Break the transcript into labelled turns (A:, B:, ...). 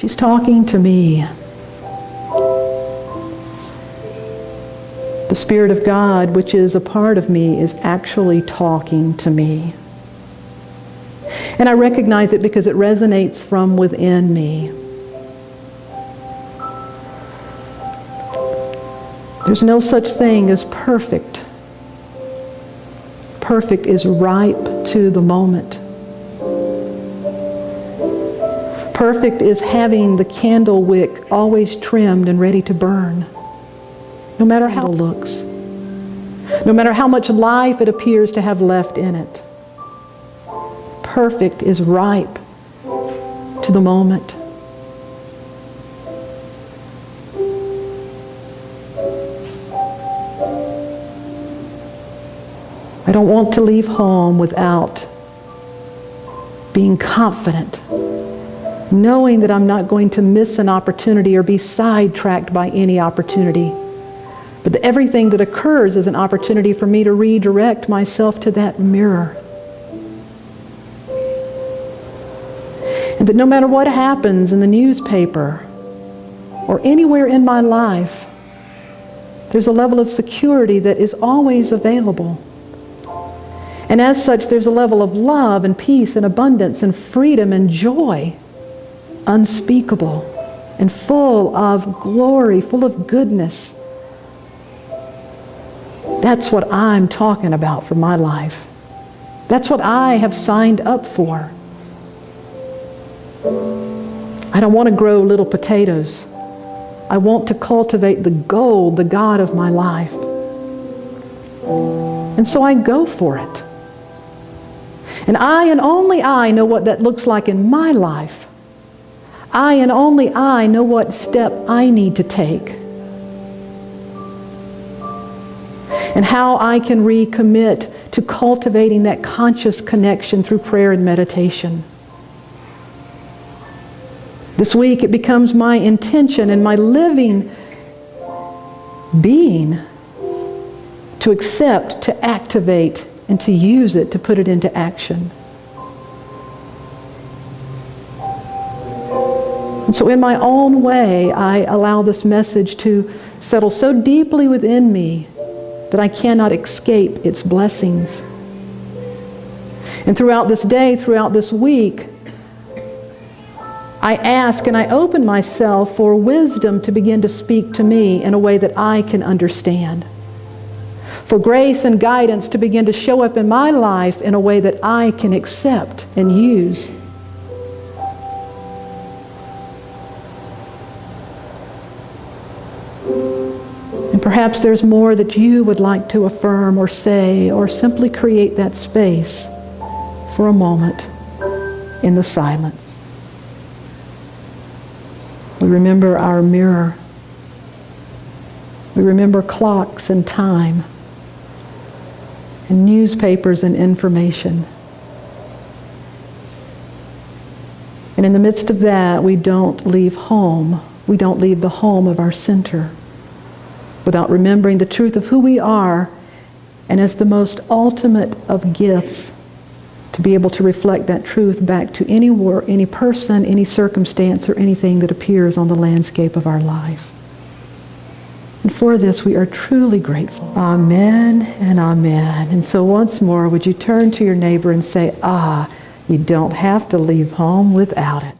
A: She's talking to me. The Spirit of God, which is a part of me, is actually talking to me. And I recognize it because it resonates from within me. There's no such thing as perfect. Perfect is ripe to the moment. Perfect is having the candle wick always trimmed and ready to burn, no matter how it looks, no matter how much life it appears to have left in it. Perfect is ripe to the moment. I don't want to leave home without being confident, knowing that I'm not going to miss an opportunity or be sidetracked by any opportunity, but that everything that occurs is an opportunity for me to redirect myself to that mirror. And that no matter what happens in the newspaper or anywhere in my life, there's a level of security that is always available. And as such, there's a level of love and peace and abundance and freedom and joy, unspeakable and full of glory, full of goodness. That's what I'm talking about for my life. That's what I have signed up for. I don't want to grow little potatoes. I want to cultivate the gold, the God of my life. And so I go for it. And I and only I know what that looks like in my life. I and only I know what step I need to take. And how I can recommit to cultivating that conscious connection through prayer and meditation. This week it becomes my intention and my living being to accept, to activate, and to use it, to put it into action. And so in my own way, I allow this message to settle so deeply within me that I cannot escape its blessings. And throughout this day, throughout this week, I ask and I open myself for wisdom to begin to speak to me in a way that I can understand. For grace and guidance to begin to show up in my life in a way that I can accept and use. And perhaps there's more that you would like to affirm or say, or simply create that space for a moment in the silence. We remember our mirror. We remember clocks and time, and newspapers and information. And in the midst of that, we don't leave home. We don't leave the home of our center without remembering the truth of who we are, and as the most ultimate of gifts, to be able to reflect that truth back to any person, any circumstance, or anything that appears on the landscape of our life. And for this, we are truly grateful. Amen and amen. And so once more, would you turn to your neighbor and say, you don't have to leave home without it.